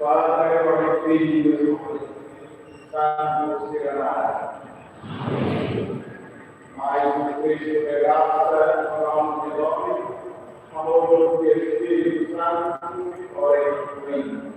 Padre, con il Figlio, Santo Spirito, mai Cristo che razza, non di noi, ma loro che Spirito Santo, ora e qui.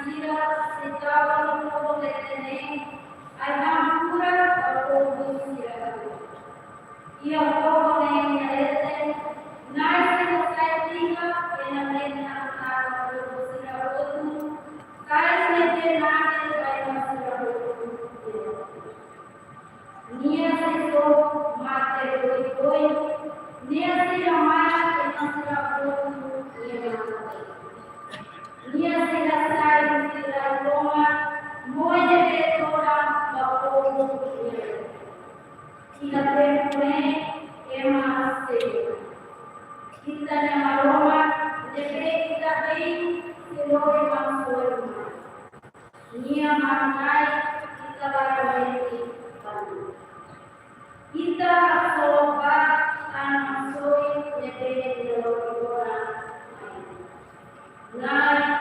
sira setavano come te ancora a poco sira. Io come ne rete, nasce sativa e la mena a poco sira poco, kai se nate kai sira poco. Nia se so mate poi, nia se ramaya e sira poco Nia se la sai se la Roma, muoia che ora la poco Ina tempoe e masse. Kita na Roma, deve kita bem se noi mansorma. Nia mangai kita baramenti panu. Kita soba anasoi deve ora. Nai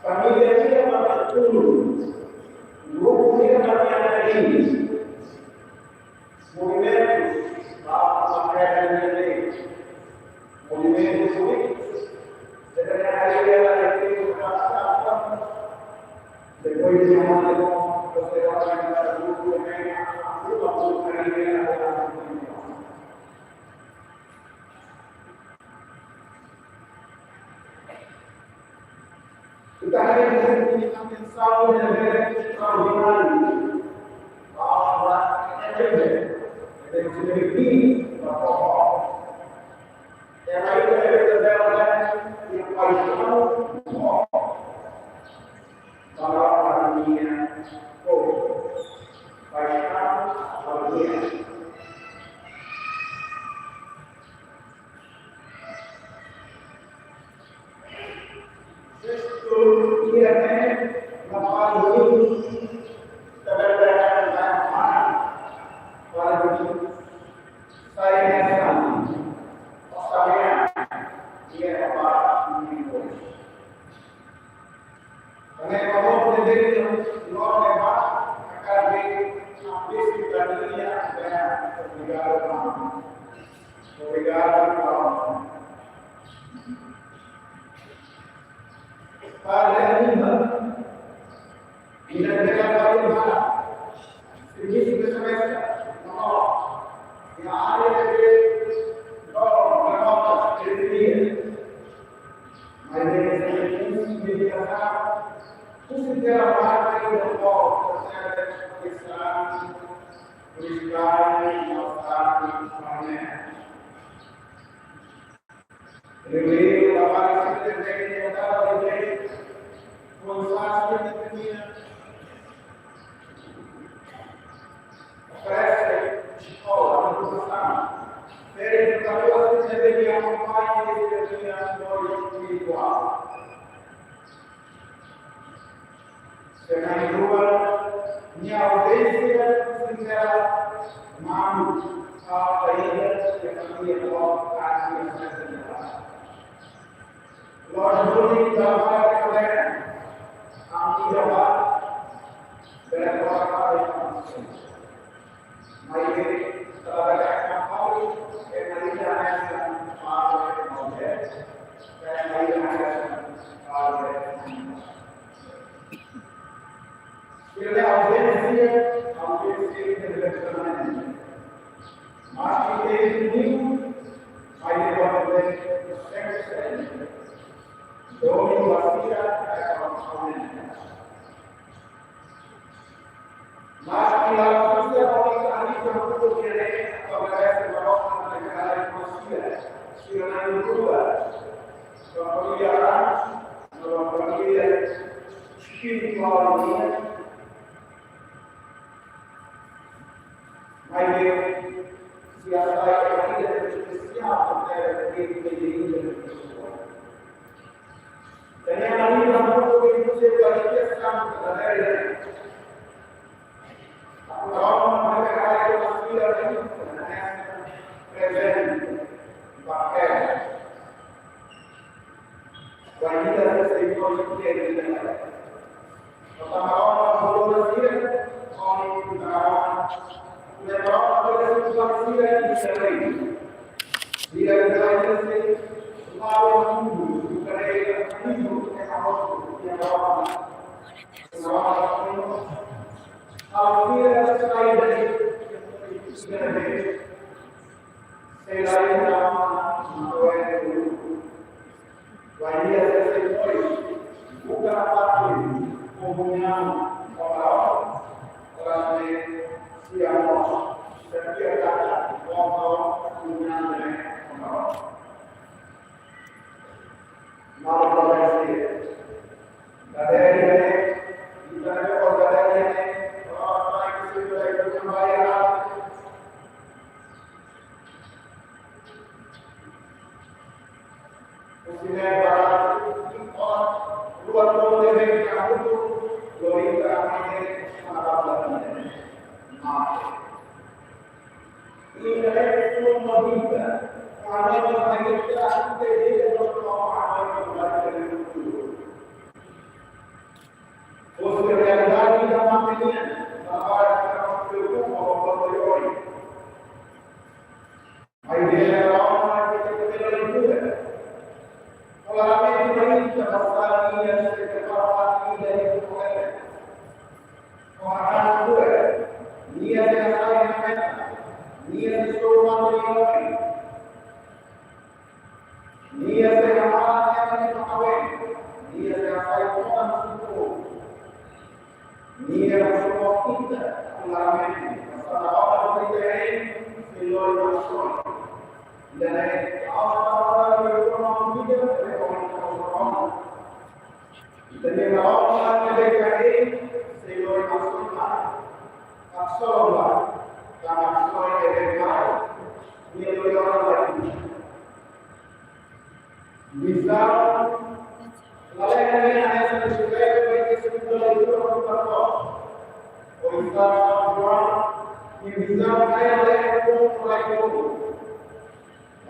Família é uma cultura. O grupo país, movimentos da matéria de lei, movimentos políticos, deveria ter depois de uma você vai organizar o grupo também, a sua carreira. Kita hari ini kita pensar em eventos extraordinários. Temos que repetir a forma. É a ideia dela e a paixão para a minha povo. Paixão para a minha. Dia semua kita mengalami masalah kita ini seluruh manusia. Dan Allah berfirman kita orang. Dan yang Allah mereka ini seluruh manusia. Masalah karena masalah yang baik dia orang lain. Bisa lalu yang ada sesuatu yang sebetulnya itu berlaku. Bisa orang yang bisa kaya lepas mulai itu.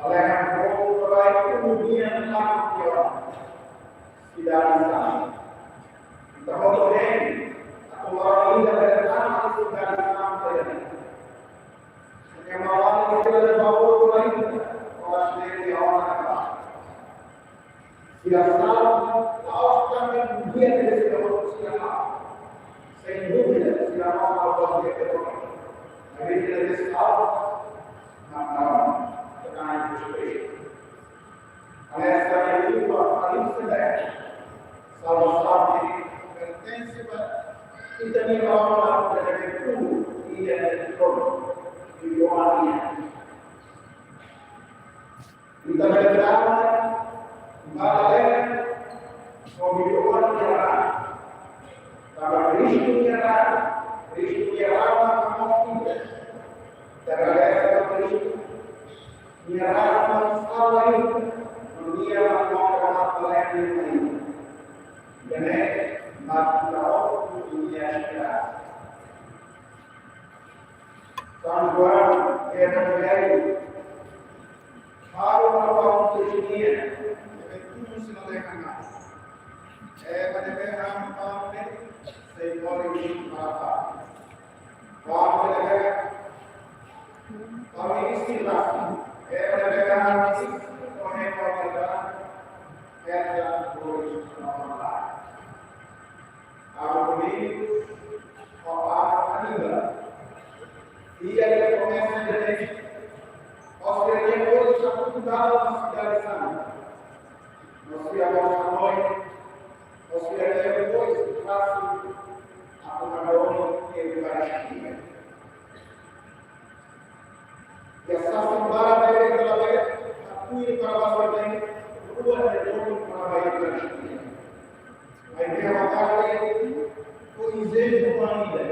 Lalu yang mulai kemudian lakukan tidak bisa. Kita mau atau orang ini dari tanah sudah sampai. Yang malam itu ada bau mulai orang sendiri orang apa? Tidak salah, lakukan kemudian dari segala usaha. Sehingga tidak mau berbuat. Tapi tidak salah, maka tekanan itu. Oleh karena itu, paling sedang salah satu intensi kita ni orang dari itu ia itu diorangnya. Kita berdoa malah mobil orang kalau Kristus nyerah kamu tidak terhadap Kristus nyerah masalah itu dia mau lain ini dan makhluk dunia kita sampai yang terjadi harus orang dunia itu selesai pada pihak kami sekali apa kami istilah pada pihak kami oleh pemerintah yang boleh menolak. Aku ini orang Anda. Dia ada komentar dari Australia boleh satu dalam dari sana. Australia boleh Australia boleh kasih aku mendorong keberhasilan. Ya satu barang dari dalamnya aku ini para ini dua dari para baik berhasilan. Akhirnya makanya itu izin wanita.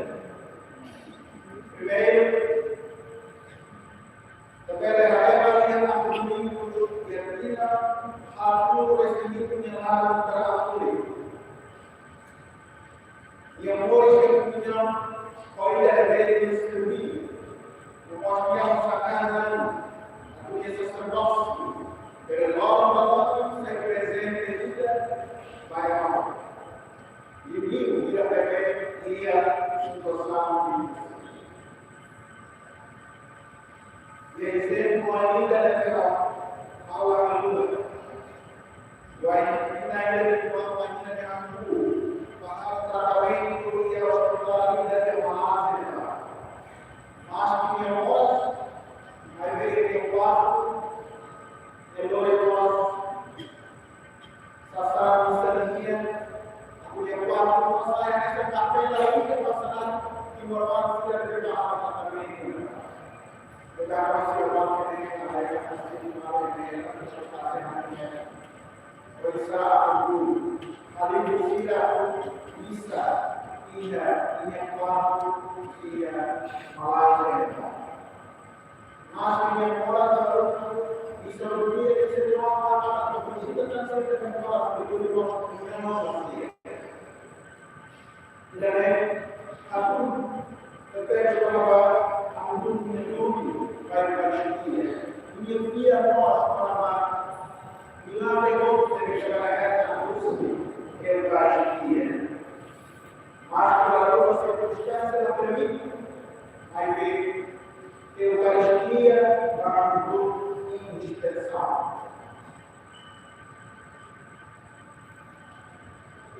Primeiro, kepada hal yang aku ingin untuk kita aku resmi penyelamat terakhir. Yang boleh punya kaidah dari studi. Kemudian masakan aku Yesus Kristus. Berlalu saya presente tidak baik. Ini tidak pakai dia bersama. Jadi wanita adalah awal dulu. Wanita dari wanita yang aku, bahkan terawih itu dia orang dari mahasiswa. Masih yang bos, ada yang waktu, yang boleh bos, sasaran sedemikian. Yang waktu saya sampai lagi ke pasangan timur-timur sudah berjamaah ini. Betapa siapa ini ada yang pasti mau ini pasangannya. Bisa aku kali bisa tidak ini waktu dia malah masih yang orang baru bisa lebih semua orang atau kita kan saya kenal itu di bawah kemudian dan aku tetap bahwa aku menyuruh baik-baik dia mau apa bila mereka berbicara aku baik dia maka lalu seterusnya setelah pergi ayat Eukaristia baru indispensable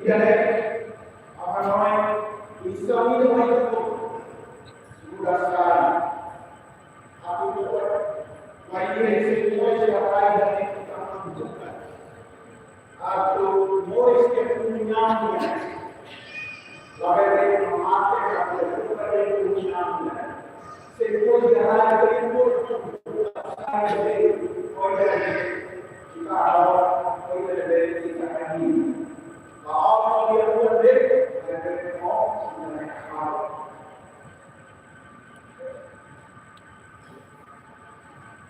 tidak apa namanya bisa minum itu sudah sekali aku buat mainnya semua siapa yang kita butuhkan atau Morris yang punya lalu memakai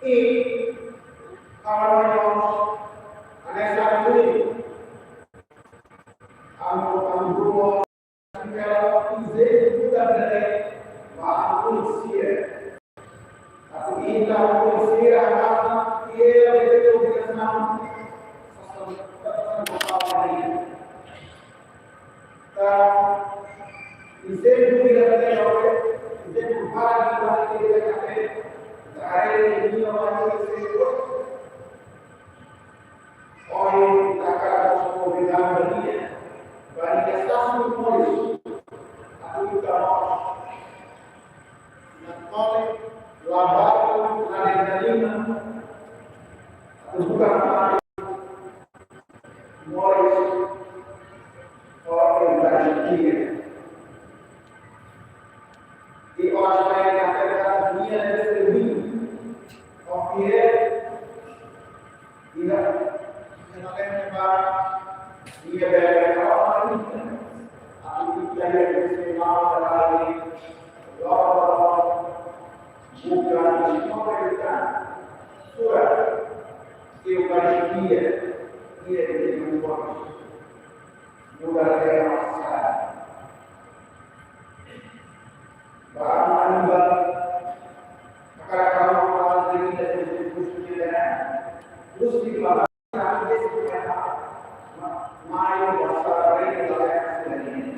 E kalau yang ada satu ini, ang grupo kalau izin juga dari Pak Polisi, tapi ini polisi akan dia itu dengan izin juga dari orang izin bukan dari kita dari ini orang itu orang akan mengambil bagian dari satu polisi atau kita nak labaran ada jalinan atau bukan polisi orang berjaya di orang lain yang terkata dunia lebih okey tidak mengenai dia dari orang ini atau dia dari semua orang bukan memberikan surat kepada dia membuat juga dari masyarakat bahkan kalau orang ini dari terus dibawa mayo bahasa dalam ini.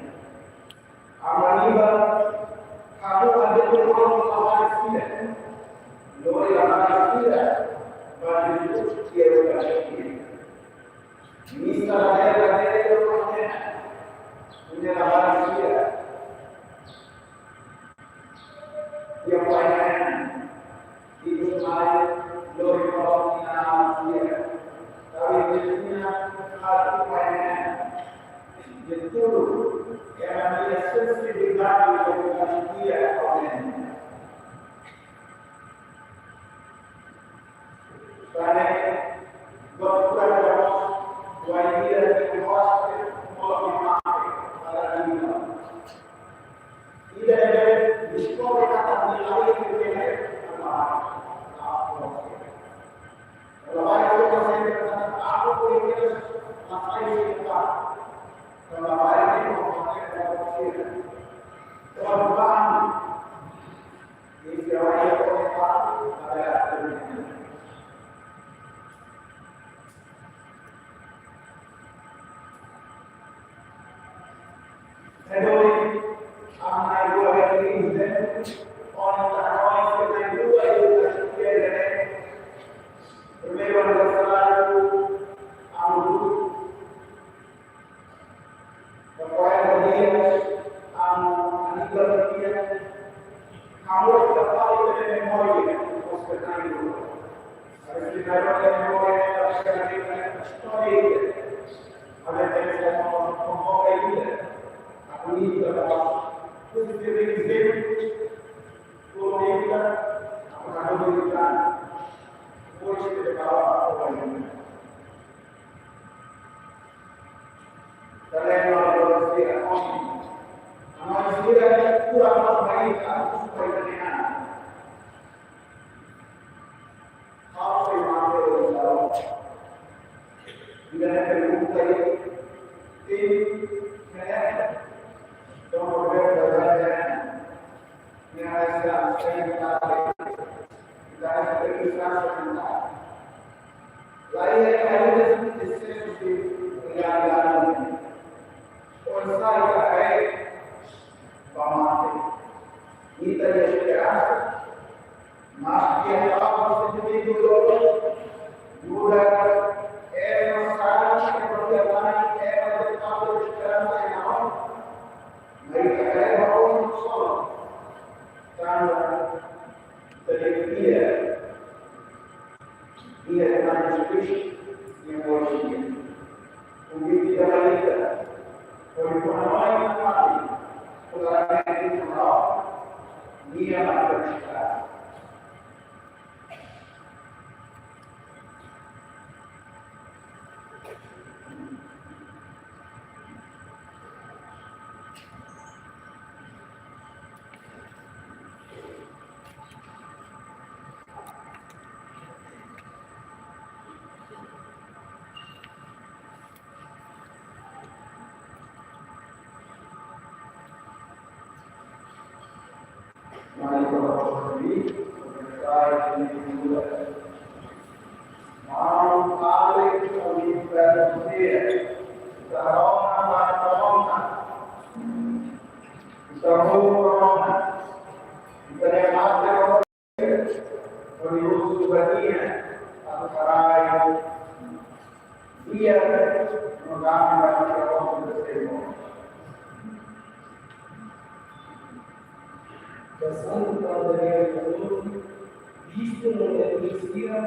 Amaniba kamu ada orang lawan sila, lori lawan sila, bagi itu dia berkata, misalnya ada orang punya lawan sila, dia banyak itu mayo lori lawan sila. Tapi punya hati banyak betul yang dia sensibilitas dengan dia orang karena berkurang wajib dan kuasa melakukan pada dunia tidak ada diskon kata nilai berbeda kalau ada orang yang aku boleh masalah ini kalau ada yang mengatakan perubahan di wilayah kota ada Kedua, anak dua ini orang orang sekitar dua itu terjadi berbeda selalu amru Bapak dia anak dia kamu kembali ke memori hospital itu harus ditaruh memori story ada yang mau ini aku ini juga positif kalau dia aku akan berikan polisi dekat orang ini dalam manusia kurang baik supaya dengan apa yang ada di dalam tidak ada bukti tim don't berbeza dengan yang ada kita berkisah lain ada sesuatu yang lainOnsai baik pamate kita ya esperança mas que a palavra se tem dura nossa que porque vai de palavra de esperança e não mereka é orang solo karena dia dengan Kristus yang boleh mungkin tidak ada Perempuan mati, pelayan itu menolak, dia berbicara. Mari kita berdiri, berkata ini juga. Mau kali kami berdiri, corona, kita yang ada Perius bagian atau sarai dia menggambar Allah bersama. Passando para o Deus, visto no Eucaristia,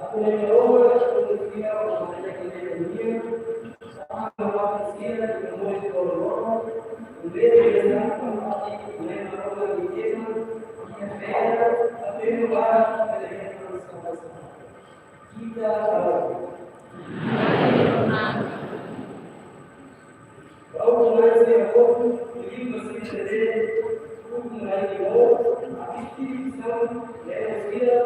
a comunhão Eucaristia, a comunhão sama Eucaristia, que não é doloroso, o mesmo exemplo, o mesmo aroma de Deus, que é fera, a perdoar a redenção. Quita a obra. Ao mais é pouco, o livro se entender. Mengajimu, aktif Islam, Leosia,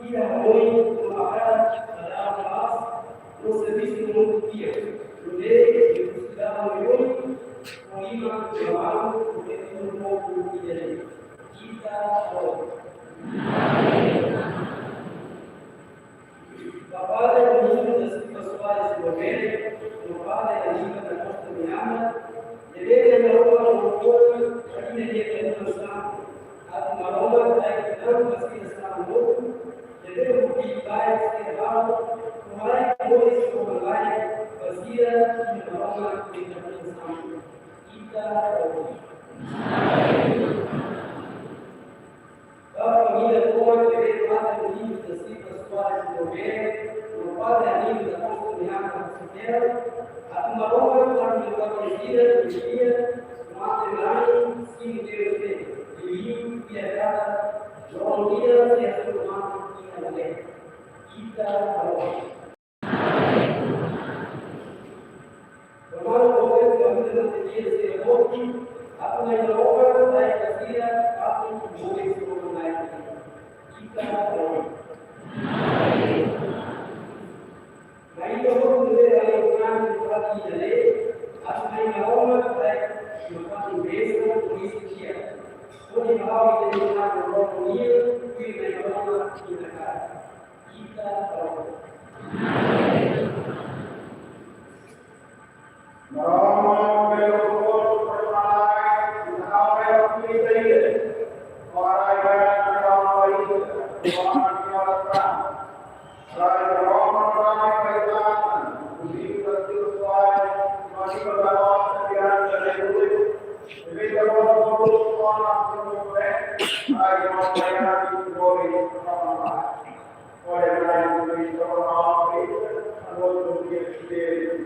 ia mui, maka dalam kelas, proses dia, mulai sudah mui, lima jamaah, itu mau jadi kita tahu. Bapak yang mengingat dari sesuatu sebagai, bapak yang mengingat dari sesuatu jadi yang melakukan hukum ini dia Islam atau melakukan baik dalam masjid Islam itu jadi bukti baik sekarang mulai boleh sekolah baik masjid yang melakukan di dalam Islam kita kalau kita kuat jadi ada di masjid sesuatu sebagai bapak yang ini dalam dunia masjid atau melakukan dalam masjid dia lain sim Deus ele piedade não dia se transformar em alguém kita tahu kalau boleh kami dia se moti apa yang orang saya dia apa boleh suruh naik kita tahu baik orang boleh ada orang berarti jadi apa yang orang saya Maka investa por isso que é. Onde vai terminar o novo dia, que melhora na casa. Kita tahu. Nama berukut permalai, nama berukut ini. Orang yang berdoa itu, orang yang berdoa. Orang yang berdoa, uji berdoa, masih berdoa sekian dari jadi kalau orang berdoa, ayat ayat itu boleh sama. Oleh karena itu orang itu harus berpikir.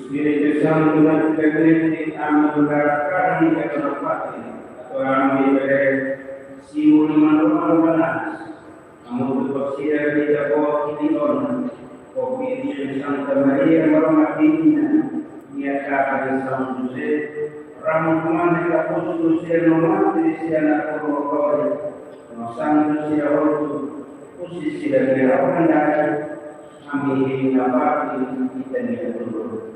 Espiritu Santo nos permite anugerarkan keberkatan orang diberi siul manusia, namun bersiap di bawah kidon, kopi di Santa Maria Marmatina, niatkan San Jose, ramuan yang khusus yang memantri siapa korban, San Jose itu posisi dari orang dari kami dapat kita dulu.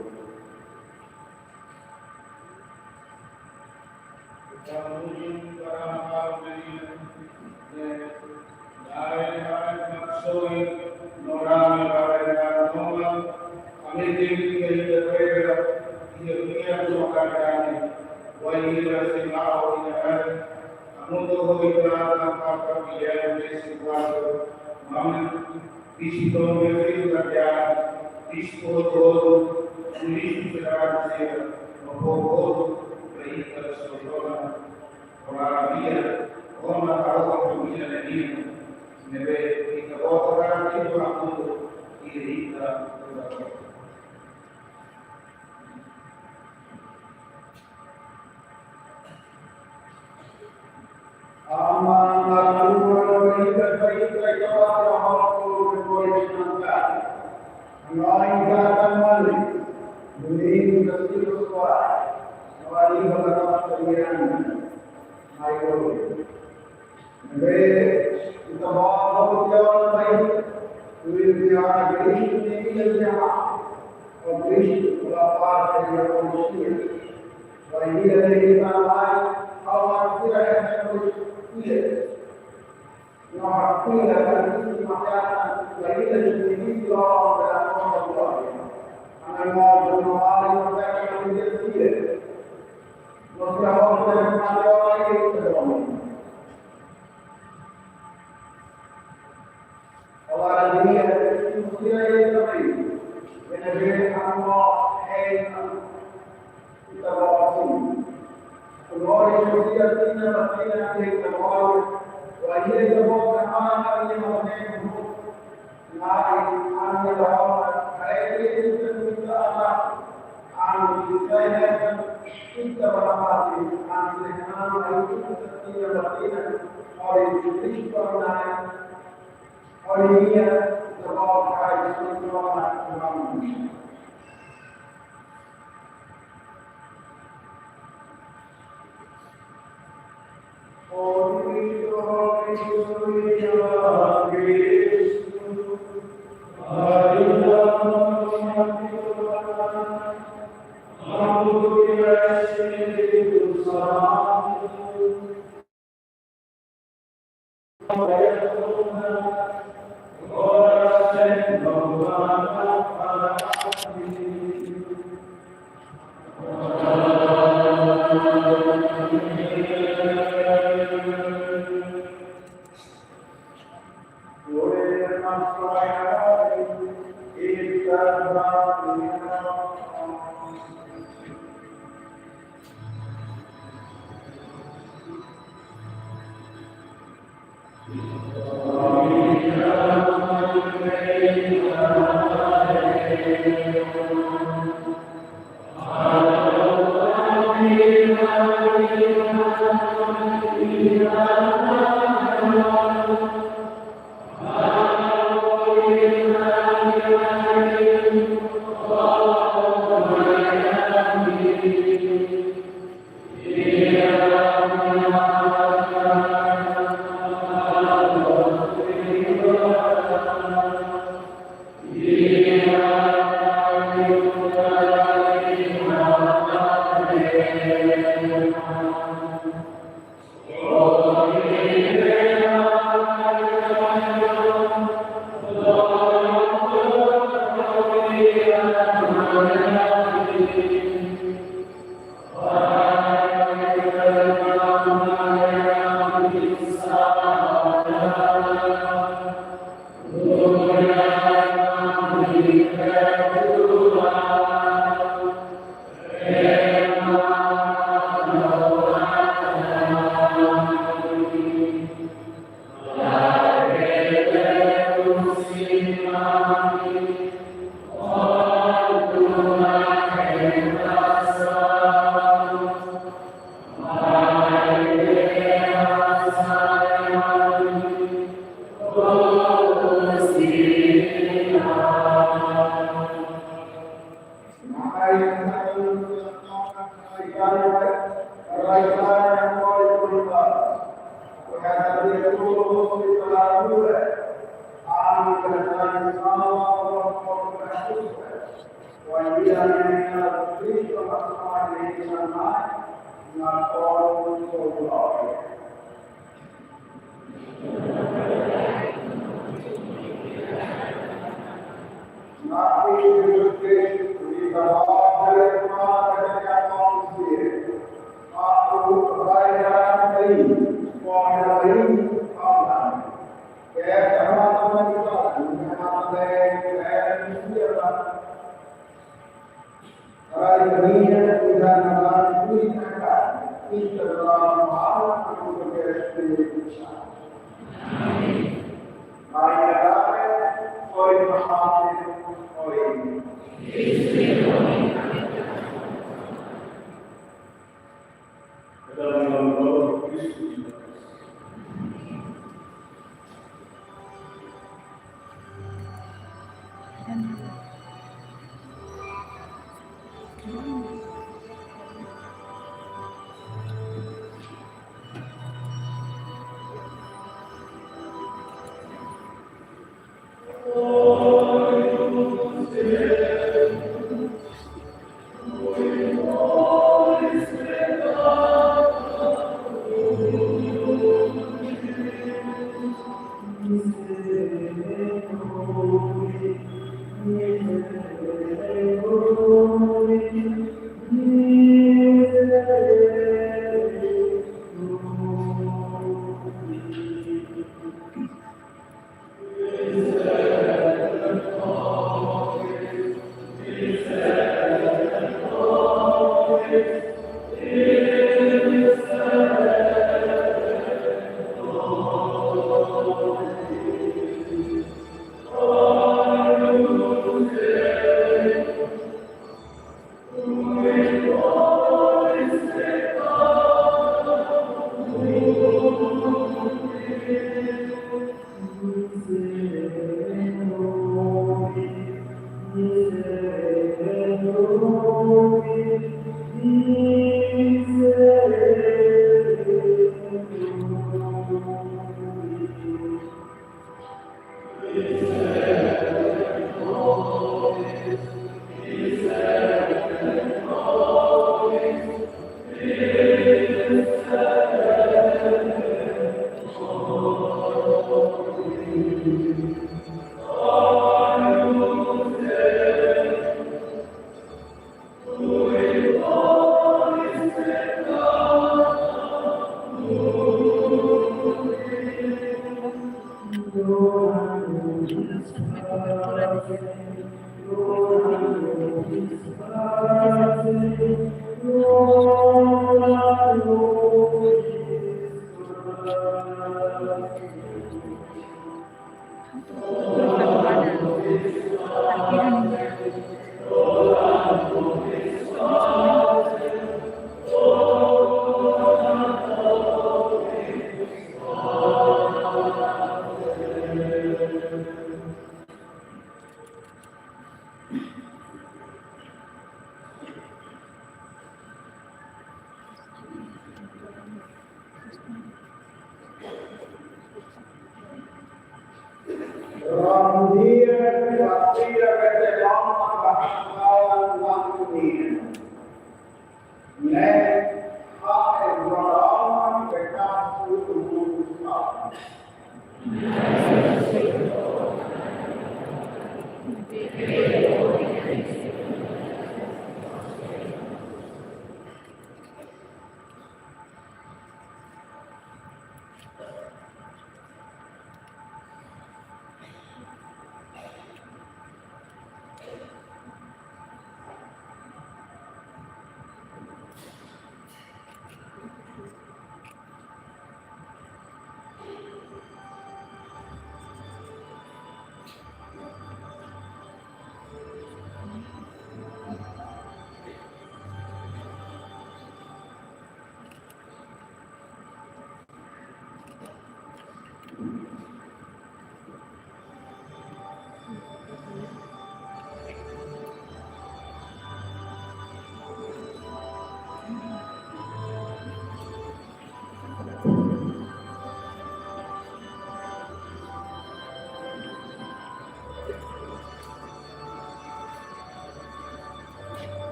Andrei, kita bawa jalan baik. Dunia Kristo ini yang sama. Kristo berapa dari manusia. Bagi dari kita lain, kalau manusia yang tidak. Nah, tidak akan dimakan. Bagi dari ini Allah dan Allah. Karena mau bermawar mereka yang tidak. Manusia Allah dan Allah itu terlalu. Allah dia manusia yang terbaik. Jadi Allah kita bawa sini. Keluar manusia tidak kita bawa. Wajib kita bawa anak yang mempunyai nari anak bawa. Hari ini kita anak anak kita berapa anak itu tidak berarti orang itu orang और ये दबाव का जिसमें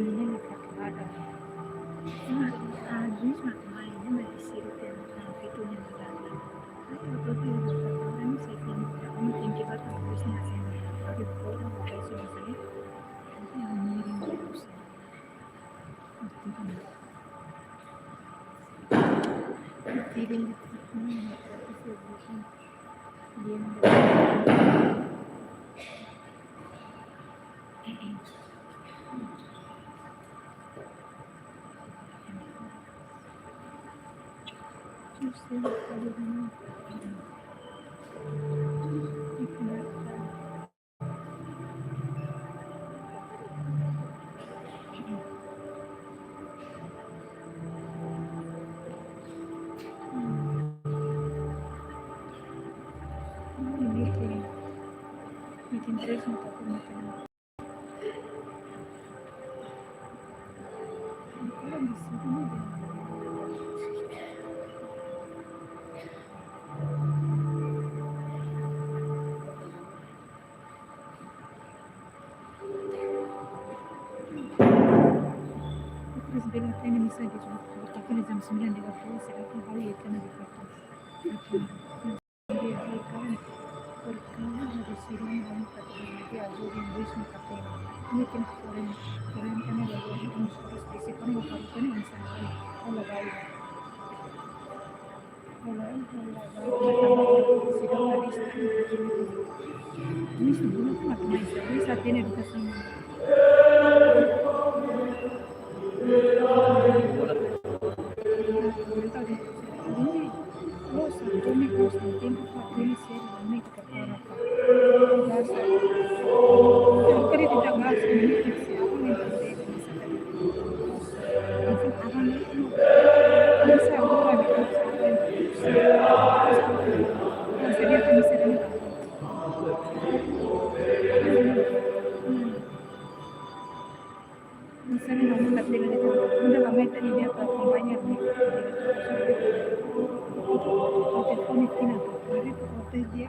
ini nagkakabada. Habis makmainnya magisirip yan ang pito niya na dati. Ay, ito yung nagkakaroon sa itinita. Tinggi ba ito? Tapos na siya. Pagod po lang ako kayo sumasali. Ay, ang miring na ako siya. Ito ka na. Feeling ito na yung nagkakaroon. Hindi yung nagkakaroon. Bikin terus untuk aku makan. Aku lagi sini deh. Terus bilang ini bisa gitu. Tapi di jam 9.30 saya akan kali itu nanti foto. Dia akan berkala dari sini dan nanti aku Inggris mengatakan mungkin kalian karena dari unsur spesifik mengatakan masalah kalau baik sidang hadis ini sebelum maknanya ini saat ini di sini misalnya ngomong tak dengan itu udah lama itu dia apa banyak nih telepon itu nanti hari itu waktu dia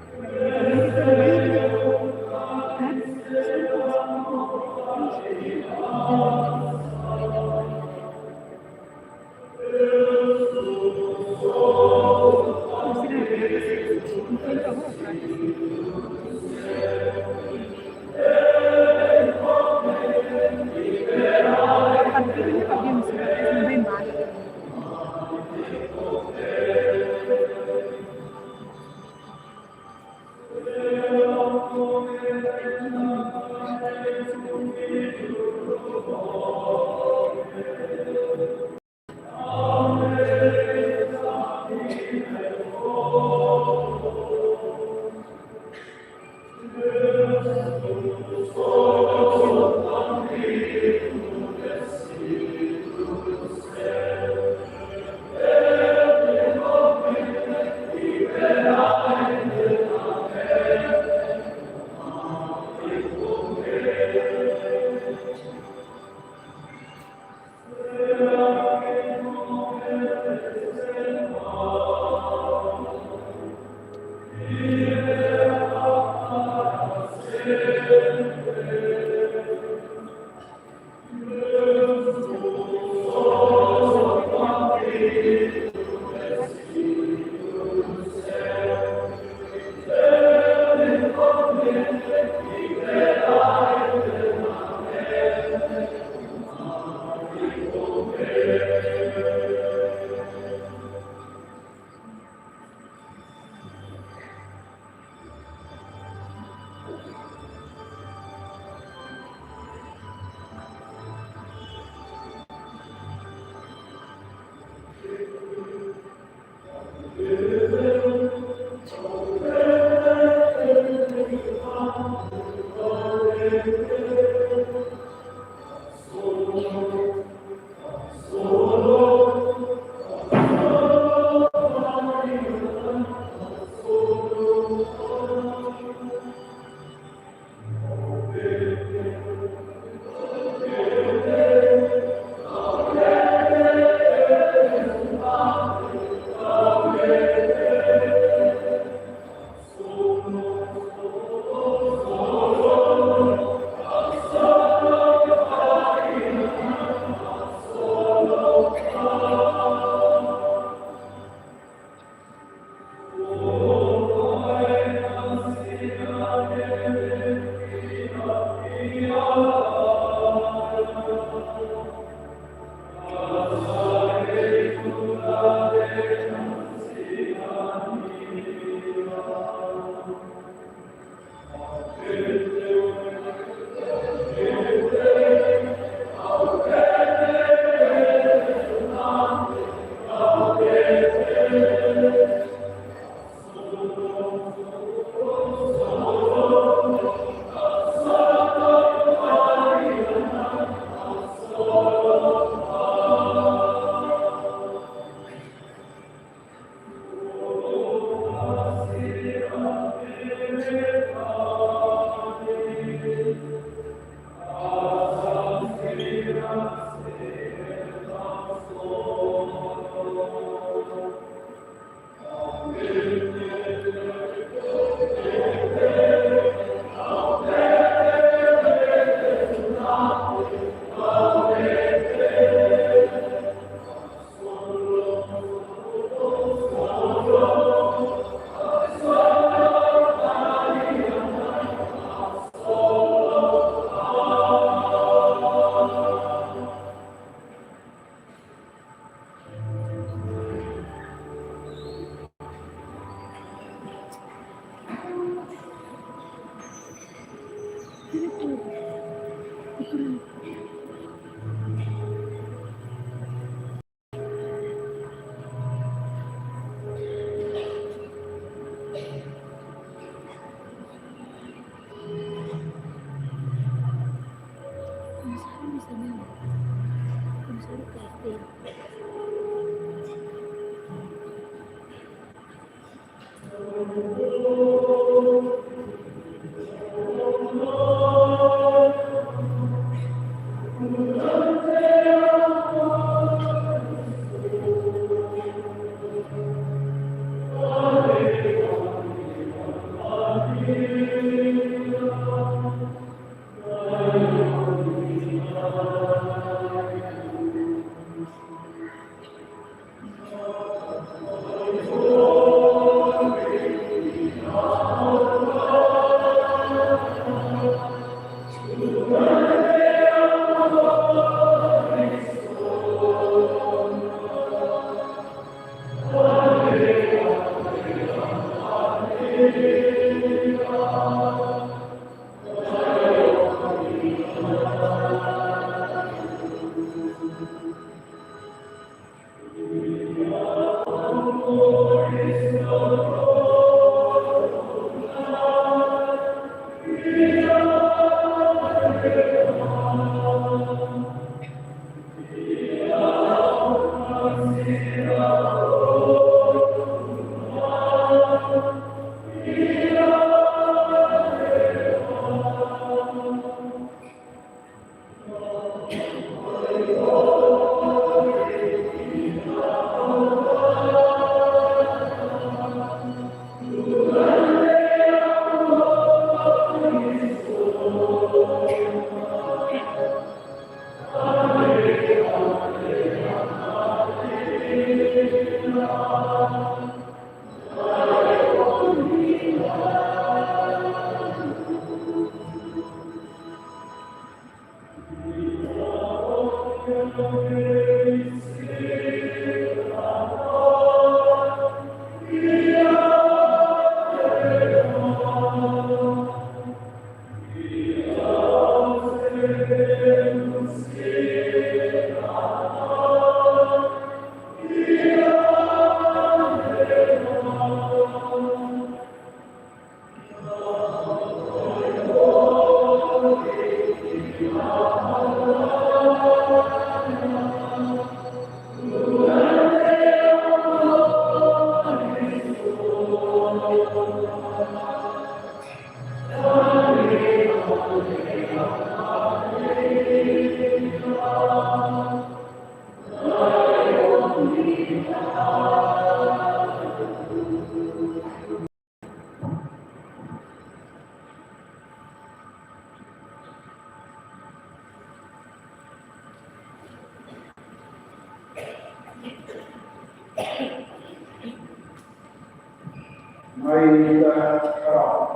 Mari kita berdoa.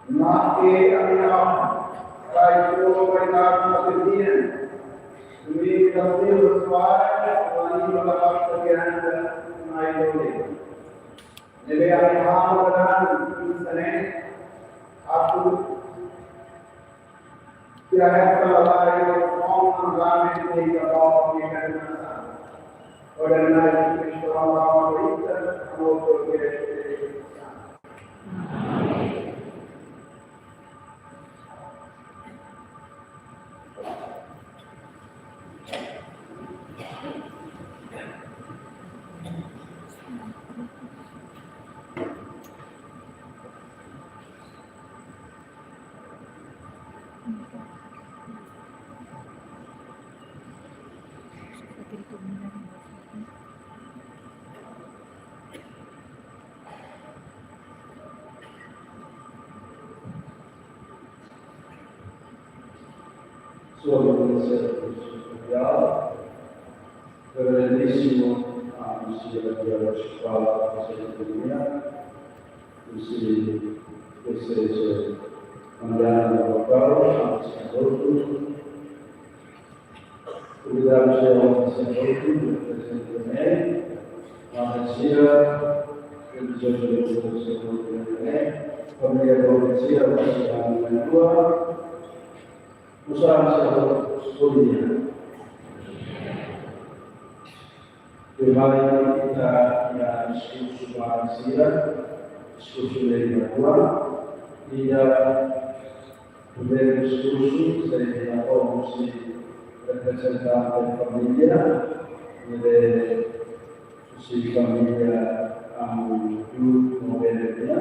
Maki aminah Raiku Baikar Matidian Demi kasih bersuara Wani melakar sekian Naidole Jadi aminah Mudah Insane Aku Tiada kelelahan Orang mengalami Di kapal Yang ada Oleh Nabi Sallallahu Alaihi Wasallam Kamu berkira-kira Sua presença especial, grandíssimo a missão da escola da Secretaria, que seja mandado ao local, ao Senhor, cuidado geral do Senhor, do presidente também, a Messias, que nos ajude o Senhor também, família da Messias, a cidade da Rua, usaha sekolah. Kembali kita yang diskusi manusia, diskusi dari Papua, tidak boleh diskusi dari komisi representan familia, dari sisi familia amu modelnya,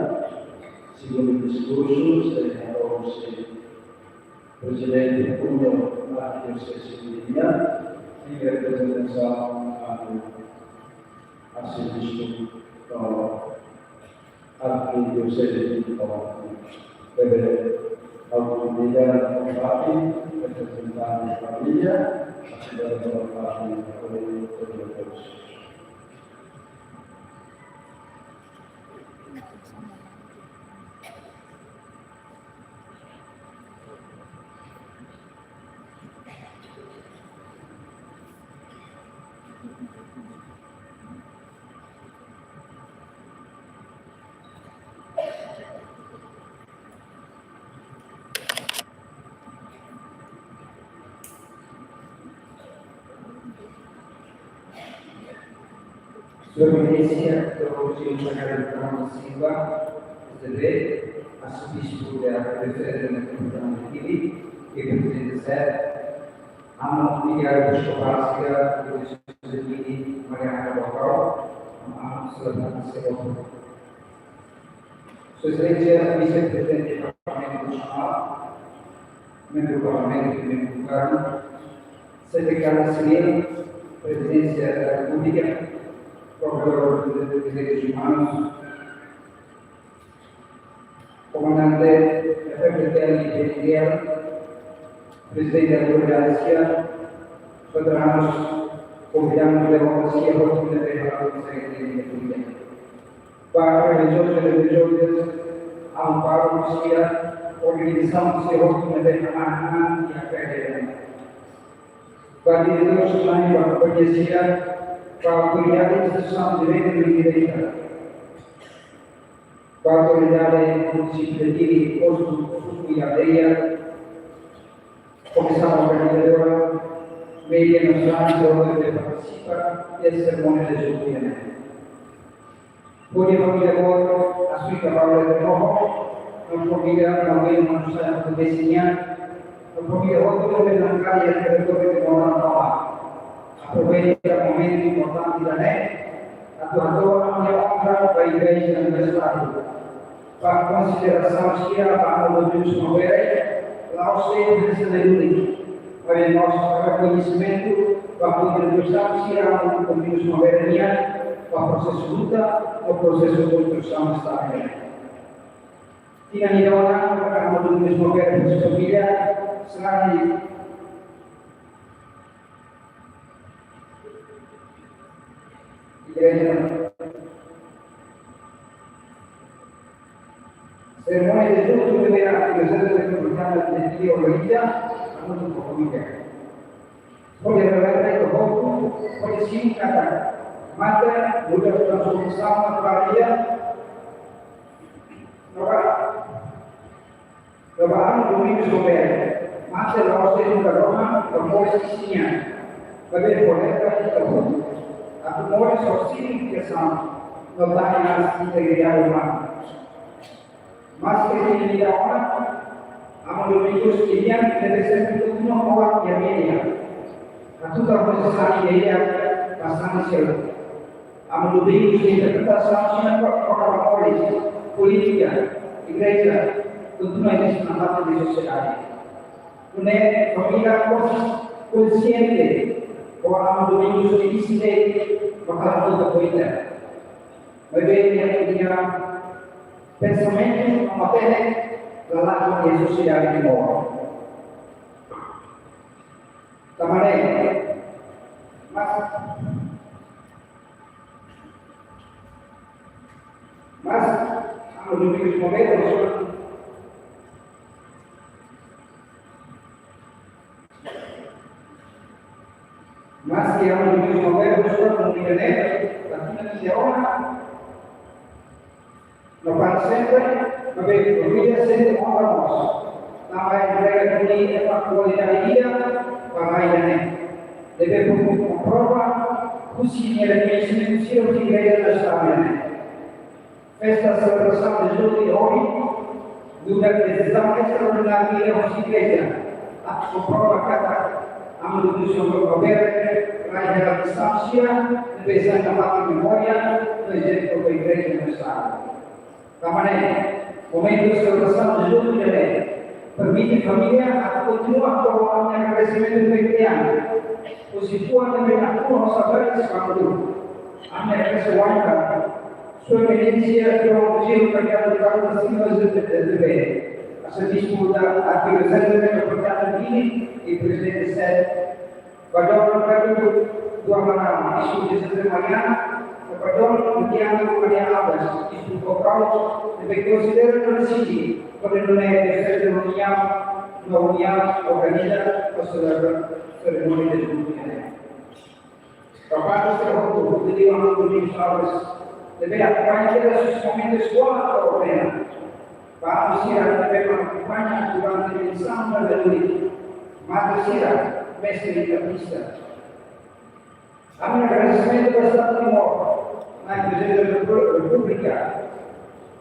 sebelum diskusi dari komisi Presidente Puno Mario Sesilia di rappresentazione a servizio altri diocesi per autorità fatti, rappresentanti di famiglia, assistenti fatti con le persone. Sua Eminência, eu vou te entregar o programa Silva, STV, Arcebispo da Prefeitura Metropolitana de Quili, e Presidente da Sede, a Multiplicar Episcopálica do Distrito de Quili, Mariana Local, a Sociedade Civil. Sua Excelência, Vice-Presidente do Parlamento Nacional, membro do Parlamento e membro do Governo, Secretário Civil, Presidência da República, Procurador de Direitos Humanos, Comandante da Secretaria Penitenciária, Presidente da Autoridade, veteranos, convidamos da democracia, oportunidade da Secretaria Penitenciária. Para religiosas e religiosas, amparo Manusia, organização de oportunidade da Manhan e a Federal. Para diretores de mãe, para conhecer para a autoridade de instituição de direito e direita, para a autoridade municipal posto e aldeia, comissão organizadora, meia nacional de participa e a cerimônia de julgamento. Por família agora, a sua palavra de novo, a família também não está a desenhar, a família outra vez na casa e a território de Morantoa. Aproveita o momento importante da NET, atuadora e honra da Igreja Universal. Para consideração que a palavra de Deus não é, lá o Senhor de Saúde, para nosso reconhecimento, para poder gostar que há um Deus não é, para o processo de luta, o processo de construção da Estado. Tinha ido para a palavra de Deus não é, para sua família, será cerimônia de luto del Dio Maria, hanno tutto famiglia. Poi aveva detto poco, poi si incata, madre, lui ha fatto un salmo a Maria, Dopo domingo scoperto, ma se la vostra in Roma, la muore Sicilia, va bene corretta di lavoro. A tumore sostiene che sono non dai la integrità umana. Ma se ti di ora, a domingo schiediamo deve sempre uno nuova chiamia. A tutta la cosa sa che ella passando sia. A domingo si interpreta sa politica, igreja, continua a essere una parte di società. Non è famiglia consciente, o hanno dovuto essere ma fanno tutto quella. Noi vediamo pensamenti, ma bene, la lacrima di società di nuovo. La manera, mas hanno dovuto muovere mas que hanno dovuto muovere solo con l'internet, la fine di ora lo fanno sempre, vabbè, lo video sempre con la mossa. La entrega di una qualità di vita, ma mai bene. Deve comprova così nelle mie istituzioni di igreja da stabile. Questa celebrazione del giorno di oggi, durante l'esame straordinario di ogni igreja, comprova cada hanno dovuto avere la distanza, pensare a fare memoria, per esempio per igreja da stabile. La manera, momento di celebrazione del giorno di lei, permette famiglia a continuare a trovare un crescimento cristiano, così può avere una sapere quando hanno preso guarda sua evidenza che ho deciso perché hanno fatto la stima del bene. A servizio da che presente per portare vini il presidente Sede guardano per due manani su Gesù Mariana e guardano il piano Maria Abbas sul controllo e considerano il siti come non è che non uniamo organizza la cerimonia del Giubileo. Papà si è fatto vedevano tutti i salves deve accompagnare successivamente scuola europea. Papà si avevano accompagnato durante l'insambla del Luigi. Madre sera mestre di capista. Hanno un agradecimento per stato di morto, ma il Presidente della Repubblica,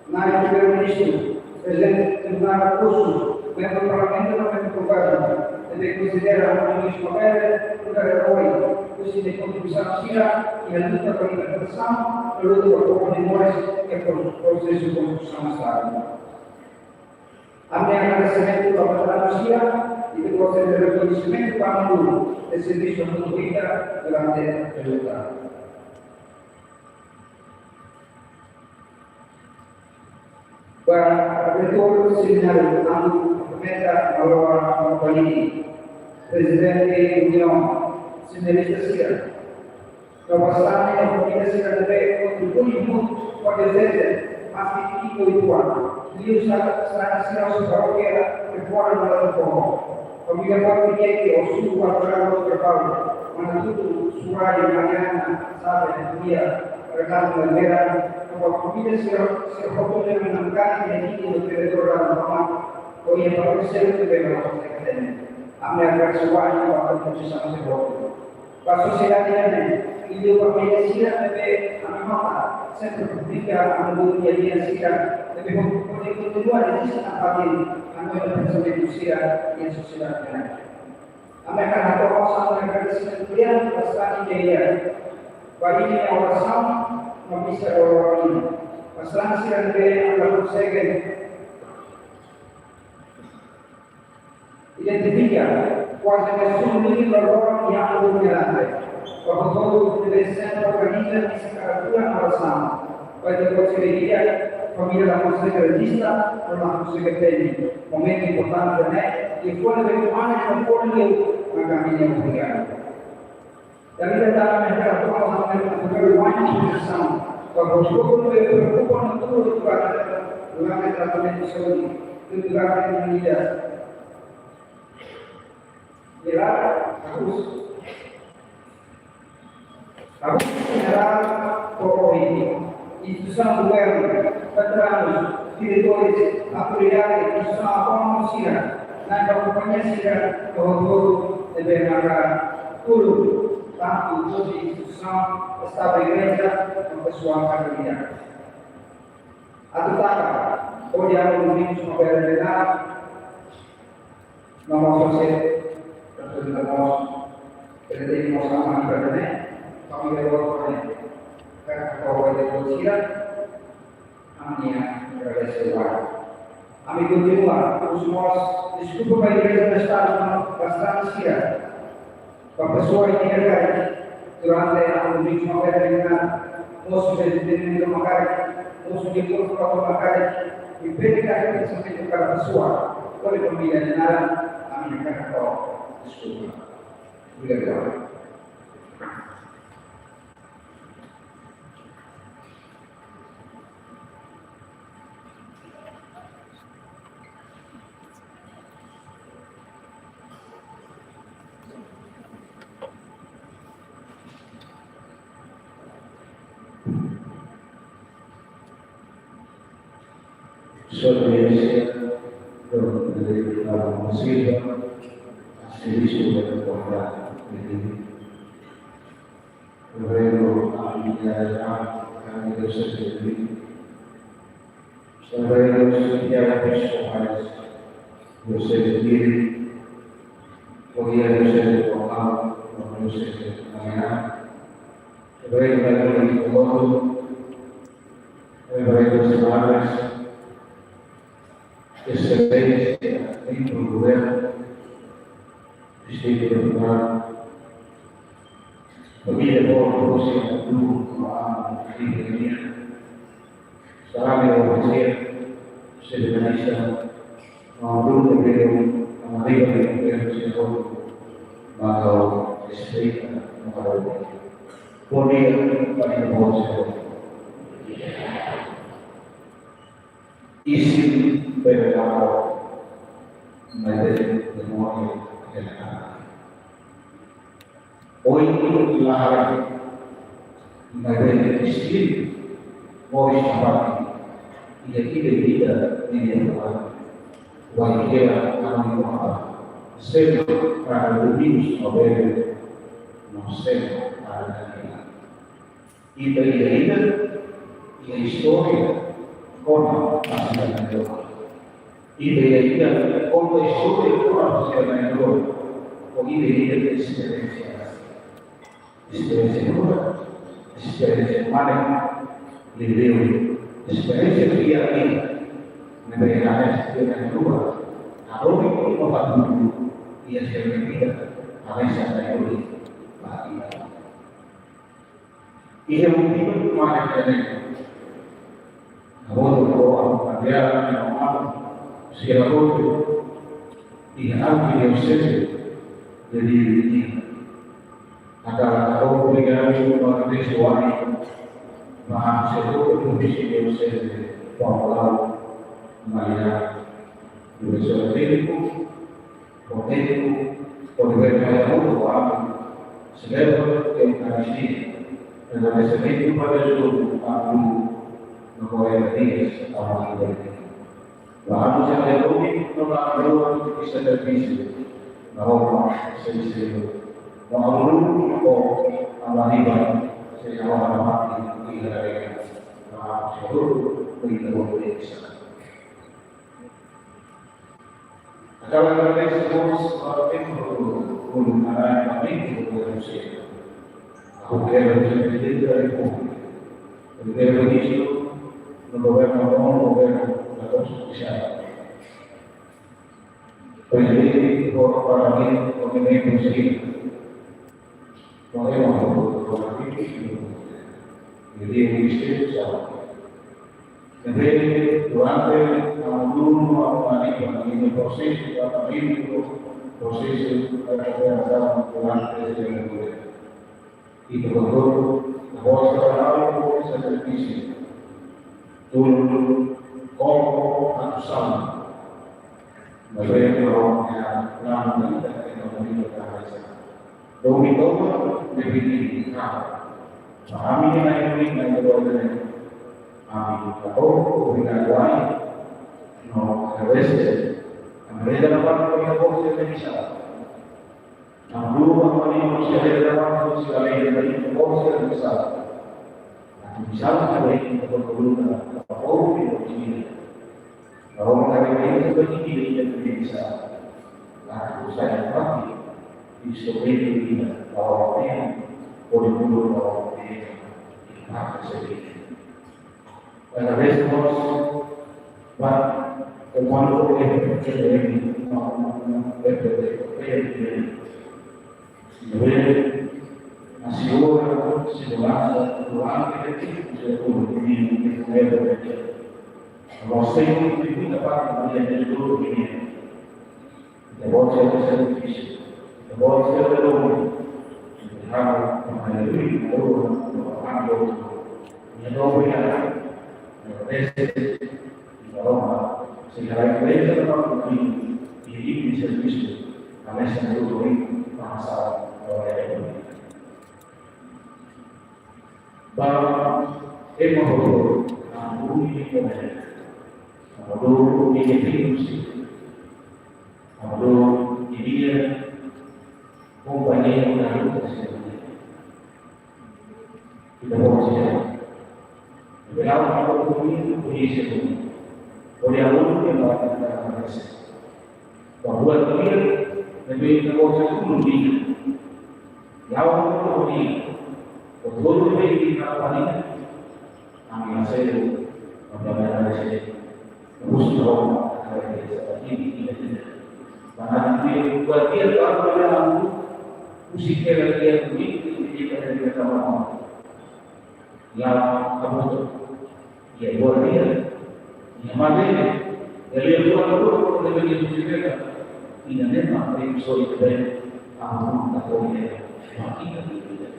ma il Primo Ministro, Presidente del Corso, membro del Parlamento e membro del Governo, e che considera un ministro verde, per noi, così ne contribuiamo sia in tutta quella persona, per l'ultimo di Morris e per lo stesso contribuiamo stare. A me agradecimento per la sia di che cosa del riconoscimento quando del servizio pubblico durante la giornata. Guarda, rettore seminario hanno meta allora Compagni, presidente Unione, seminarista Sira. Dopo stare la famiglia Sira deve contribuire molto per l'esercito, ma si dico di qua. Io sarà Sira su parrocchia e fuori dalla fuoco. Famiglia Guardi che ho su quattro anni per Paolo, ma tutto su Radio Mariana, Sade, via, Renato del Vera, la famiglia si è fatto per una carica di titolo che ritorna alla mamma, poi è proprio sempre per la nostra accademia. A me ha perso guardi quando ci siamo secondi. La società di me, il mio famiglia sia deve a mia mamma, sempre pubblica a noi di via sia, deve continuare a esistere a partire a noi la pensamento sia in società di me. A me karena kawasan yang berkesentrian pasti dia. Bagi ini orang bisa orang ini. Pasangan siang dia akan bersegen. Identifica quasi nessuno di loro yang dominante. Bahwa todo deve sempre organizza di caratura orang Pada konsideria família da música regista per la música tecnica, momento importante per me, e fuori del umano non può una cammina musicale. La vita dalla mercato cosa non è umano ci sono, dopo scopo che preoccupano tutto durante il trattamento soldi, durante la vita. Ialah Agus menyerang pokok ini. Instituição do governo, patronos, diretores, autoridades, instituição manusia, na companhia civil, todo deve marcar tudo, tanto toda instituição, Estado e Igreja, como pessoal familiar. Atutaka, olhar os vídeos com a verdade, não vamos fazer, representamos, pretendemos a mão permanente, família do Kau berdoa kami berdoa. Kami berdoa semua desculpa para a igreja estar bastante sia. Para a pessoa que durante a última pergunta, nós fizemos uma cara, nós fizemos uma cara e predicar que se fez para a pessoa. Olha como ele nada a minha cara desculpa. Obrigado. Suatu Indonesia dari Mesir, asli sudah berkuasa ini. Lalu Amerika kami bersendiri. Lalu setiap pessoas bersendiri. Kemudian bersendiri lokal, bersendiri amanah. Lalu bersendiri excelência dentro do governo, Distrito Federal, família boa, você, tudo, a livre, sabe, você, jornalista, uma luta pelo, uma liga pelo governo, se for, mas respeita, bom dia, para você. Isi berlaku menjadi memori yang Oi lahir menjadi istri Oi sabati ia tidak ini adalah wajib anak muda sempre para o Deus novel não sempre para a e a história como a cidade de Roma. E daí como a história como a cidade de Roma. O que daí experiência nova, experiência humana, de Deus, experiência criativa, na verdade experiência nova. A Roma como a tudo e a experiência a mensagem de Deus bagi. Ia mungkin mana yang Namun kalau pelajaran yang malam segala itu diharapkan yang sesuai jadi ini adalah kalau berikan orang Islam bahwa sesuatu kondisi yang sesuai bahwa Maria bersama itu yang orang segala yang kami dan sesuatu pada seluruh Memorialisasi awal ini. Bahan yang lebih mengenai kisah terpisah, bahwa sesuatu mengalami awal sejarah mati di negara seluruh Indonesia. Kalau kita sebut menggunakan kami Indonesia, aku kira lebih dari begitu. Governo la Costituzione. Presidente para mí, lo que me he conseguido, no hemos logrado el día de ministerio, durante el proceso de tratamiento, proceso de la durante el gobierno. Y por todo, la voz de por ese servicio. Turun koko atusam, mereka yang lama tidak dari kerajaan. Domi-domi lebih kami ini naik keluarga kami tahu kita kuai no harus mereka dapat kita boleh bisa. Dulu kami manusia dapat manusia lain dari boleh bisa. Bisa kita berguna apa ini. Kalau kami ini seperti ini tidak bisa. Aku saya pasti disobey kita bahwa ini boleh dulu bahwa ini kita sedih. Pada respons, but cuando segala mereka dapat diri bisa bisa karena seluruh masalah orang bahwa emosi ini komen, kalau ini fungsi, kalau dia mempunyai pengaruh tersebut, kita boleh kalau kalau ini punya oleh Allah yang melakukan proses. Bahwa dia lebih terus mengundi. Jauh mengundi. Betul lebih dikatakan kami saya menjaga saya terus terus ini tidak. Karena dia buat dia kalau dalam musik dia ini dia sama. Yang kamu ya buat dia yang mana dari luar itu lebih juga tidak memang dari soal itu apa atau ini makin tidak.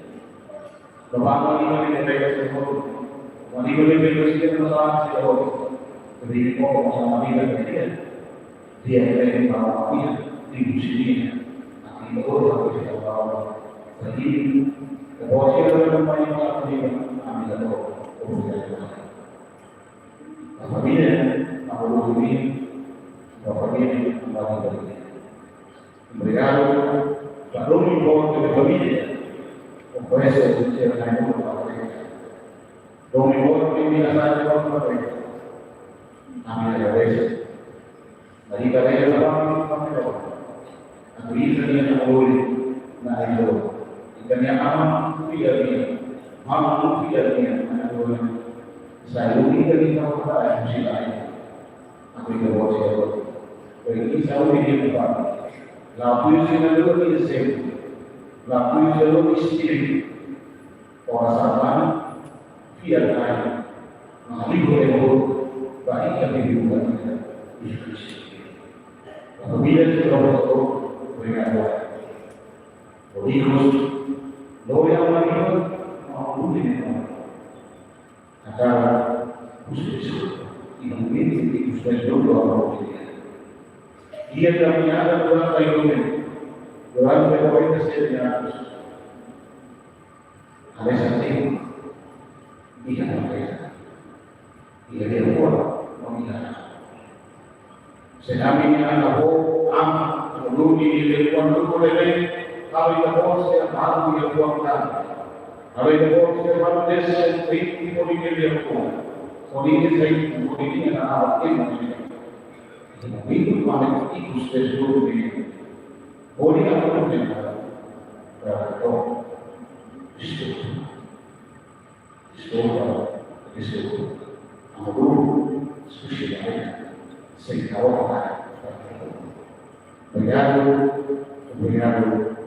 Kalau ini lebih baik semua, ini lebih baik kita masalah sih jadi kok sama dia lebih bawa di sini, nanti orang kita bawa jadi kalau kita mempunyai masalah ini kami tahu. Apabila aku ini, apabila kembali lagi, mereka baru membawa ke familia, operasi secara lain mereka. Domi membawa ke asal mereka. Kami ada operasi. Dari kerajaan kami tahu. Aku ini yang boleh naik itu. Ikan yang aman tidak dia, aman tidak dia, anak boleh. Saya ini dari tahu pada musik lain. Aku itu buat siapa? Jadi saya ini bukan. Lalu saya dulu ini sih. Lalu saya dulu istri. Orang sama dia lain. Nanti boleh buat baik tapi bukan istri. Apabila kita berdoa dengan doa, terus doa yang mana mau dengan agar khusus yang ini khusus dulu orang dia tidak ada orang lain orang berdoa kesedia ada satu dia mereka dia buat mengingat senami anak am dulu di lingkungan dulu boleh kalau kita bos yang baru dia buatkan. Kalau itu orang desa yang tinggi politik dia pun, politik saya politik yang ada ini, itu paling itu sesuatu ini. Politik apa pun yang ada, itu, aku susah sekarang Begitu,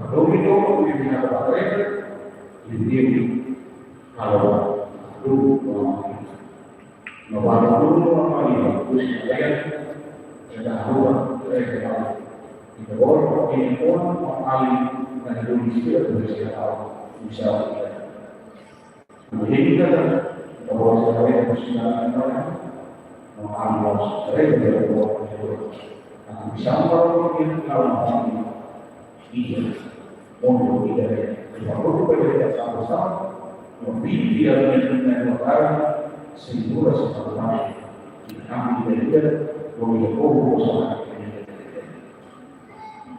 kalau itu kita pakai ini kalau dulu apa ini terus saya sudah tahu saya kita boleh ini pun kali dan Indonesia sudah tahu bisa begini kan bahwa saya sudah mengambil saya dari bisa kalau Iya, mohon tidak ya. Kalau kita sama-sama memilih dengan negara sehingga sekarang kami tidak boleh berbohong.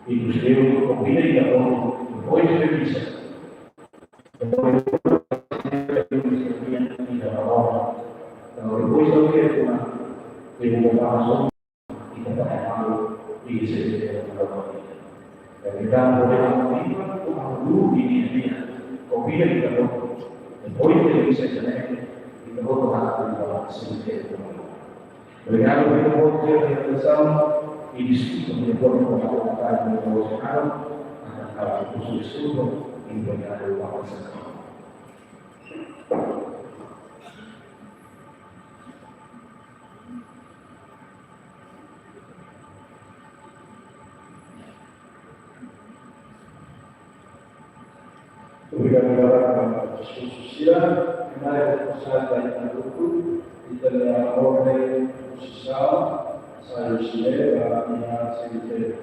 Itu sendiri memilih yang boleh bisa. Kalau boleh saja cuma ilmu bahasa kita tak malu di sini. Kita boleh dulu ini kopi kita boleh bisa jadi kita boleh melakukan sesuatu. Bagaimana kita boleh bersama ini semua boleh melakukan sesuatu akan khusus itu ini benar bahasa. Obrigado, Justiça, na responsabilidade da grupo, e também a ordem social, saiu Chile, a minha secretaria.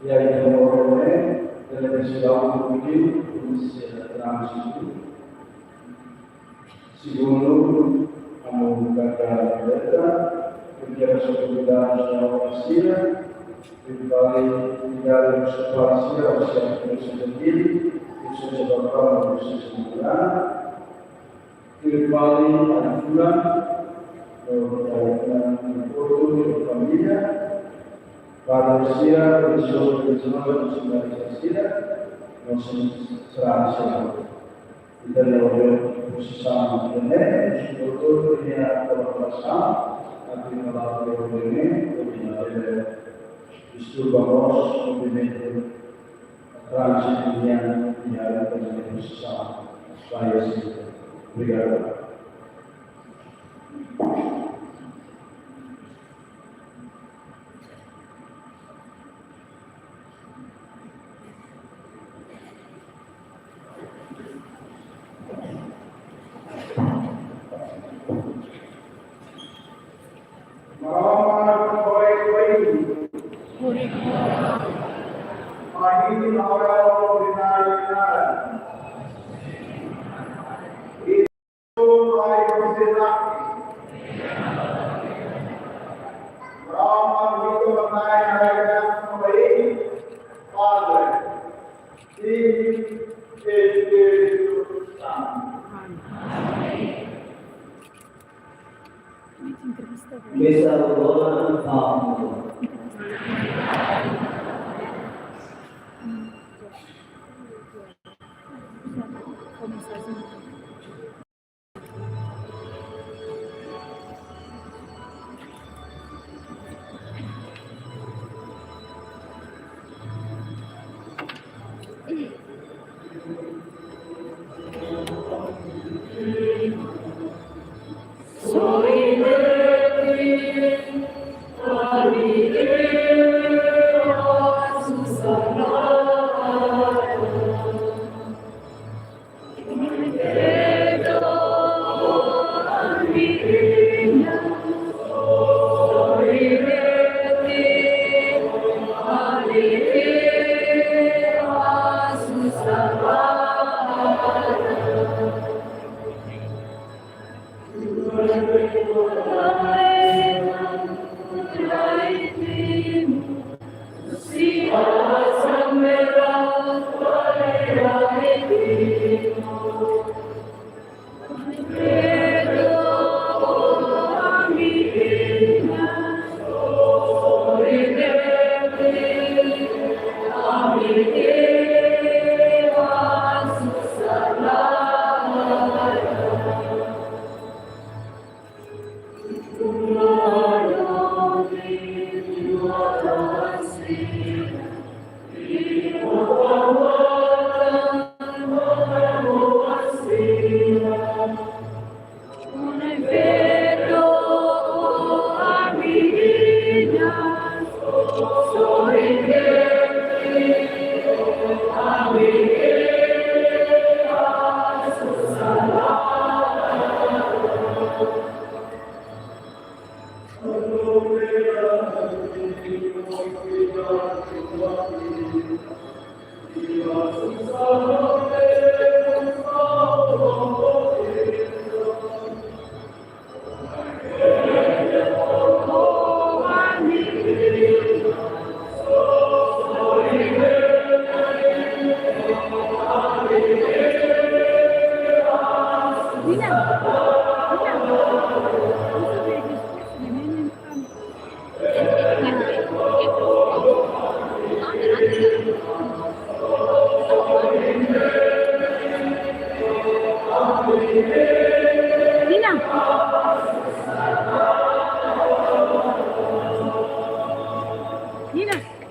E aí, a ordem, televisão do pedido, polícia trânsito. Segundo, a mobilidade direta, primeira autoridade da Polícia, que vai ligar a situação ao centro de seja da forma que se estruturar, que vale a fila, da família, para a Síria, a pessoa que se chama da Síria, não será ensinado. Então, eu precisamos entender, o doutor tem a colaboração, a primeira do movimento, disturba-nos, o movimento trânsito yang diharapkan menjadi susah supaya obrigado. Mesa Roland Farm. Di